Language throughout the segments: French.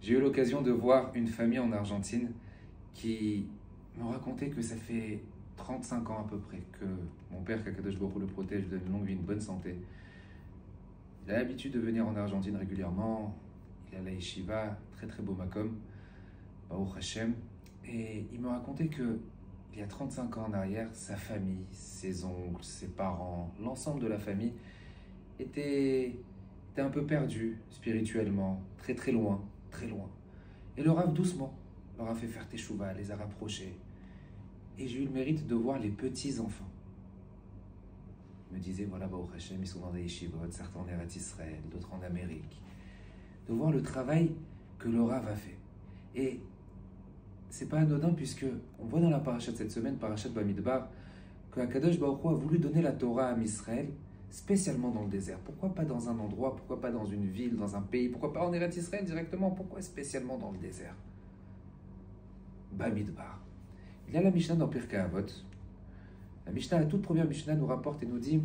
J'ai eu l'occasion de voir une famille en Argentine qui me racontait que ça fait 35 ans à peu près que mon père, qu'Akadosh Baruch Hu le protège, lui donne une longue vie, une bonne santé. Il a l'habitude de venir en Argentine régulièrement. Il est à la Yeshiva, très très beau makom, Baruch Hashem. Et il me racontait que il y a 35 ans en arrière, sa famille, ses oncles, ses parents, l'ensemble de la famille était un peu perdu spirituellement, très très loin, très loin. Et le Rav doucement leur a fait faire teshuva, les a rapprochés. Et j'ai eu le mérite de voir les petits-enfants. Il me disait, voilà, Baruch Hashem, ils sont dans des yeshivot, certains en Eretz Israël, d'autres en Amérique. De voir le travail que le Rav a fait. Et c'est pas anodin puisque on voit dans la paracha de cette semaine, paracha de Bamidbar, que Akadosh Baruch Hu a voulu donner la Torah à Israël, spécialement dans le désert. Pourquoi pas dans un endroit, pourquoi pas dans une ville, dans un pays, pourquoi pas en Eretz Israël directement, pourquoi spécialement dans le désert? Bamidbar. Il y a la Mishnah dans Pirkei Avot. La Mishnah, la toute première Mishnah nous rapporte et nous dit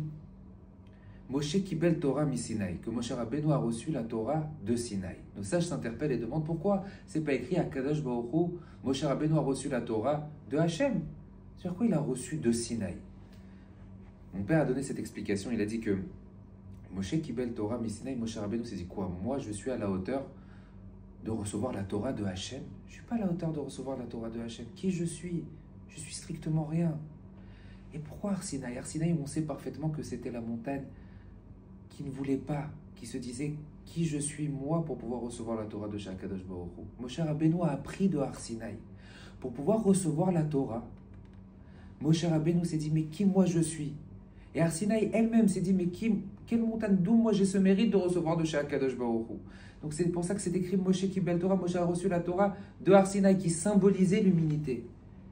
Moshe Kibel Torah mi Sinaï, que Moshe Rabbeinu a reçu la Torah de Sinaï. Nos sages s'interpellent et demandent pourquoi c'est pas écrit à Kadosh Baruch Hu, Moshe Rabbeinu a reçu la Torah de Hachem. Sur quoi il a reçu de Sinaï? Mon père a donné cette explication, il a dit que Moshe Kibel Torah mi Sinaï, Moshe Rabbeinu s'est dit quoi? Moi je suis à la hauteur de recevoir la Torah de Hachem. Je ne suis pas à la hauteur de recevoir la Torah de Hachem. Qui je suis? Je suis strictement rien. Et pourquoi Arsinaï? Arsinaï, on sait parfaitement que c'était la montagne qui ne voulait pas, qui se disait qui je suis moi pour pouvoir recevoir la Torah de Kadosh Baruch Hu. Moshe Rabbeinu a appris de Arsinaï. Pour pouvoir recevoir la Torah, Moshe Rabbeinu s'est dit mais qui moi je suis? Et Arsinaï elle-même s'est dit mais quelle montagne, d'où moi j'ai ce mérite de recevoir de Kadosh Baruch Hu? Donc c'est pour ça que c'est écrit Moshe Kibel Torah, Moshe a reçu la Torah de Arsinaï qui symbolisait l'humilité.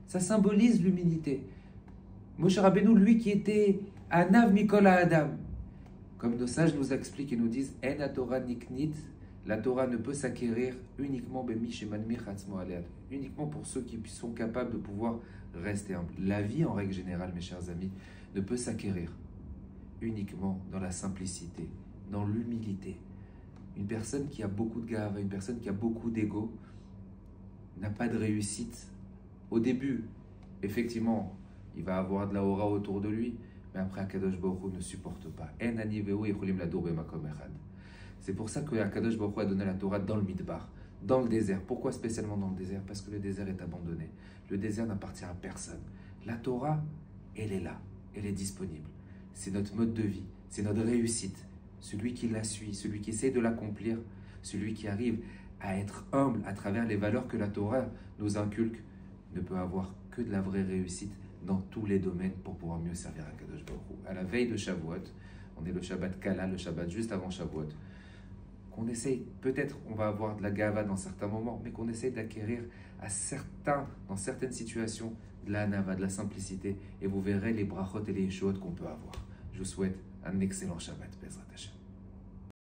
Ça symbolise l'humilité. Moshe Rabbeinu, lui qui était Anav Mikol Adam, comme nos sages nous expliquent et nous disent En Torah niknit, la Torah ne peut s'acquérir uniquement uniquement pour ceux qui sont capables de pouvoir rester humbles. La vie en règle générale, mes chers amis, ne peut s'acquérir uniquement dans la simplicité, dans l'humilité. Une personne qui a beaucoup de gava, une personne qui a beaucoup d'ego, n'a pas de réussite. Au début, effectivement, il va avoir de la aura autour de lui, mais après, Akadosh Baruch Hu ne supporte pas. C'est pour ça que Akadosh Baruch Hu a donné la Torah dans le Midbar, dans le désert. Pourquoi spécialement dans le désert? Parce que le désert est abandonné. Le désert n'appartient à personne. La Torah, elle est là, elle est disponible. C'est notre mode de vie, c'est notre réussite. Celui qui la suit, celui qui essaie de l'accomplir, celui qui arrive à être humble à travers les valeurs que la Torah nous inculque, ne peut avoir que de la vraie réussite dans tous les domaines pour pouvoir mieux servir à Kadosh Baruch Hu. À la veille de Shavuot, on est le Shabbat Kala, le Shabbat juste avant Shavuot, qu'on essaye, peut-être on va avoir de la gava dans certains moments, mais qu'on essaye d'acquérir dans certaines situations, de la hanava, de la simplicité, et vous verrez les brachot et les yeshuot qu'on peut avoir. Je vous souhaite un excellent Shabbat, Bezrat Hashem.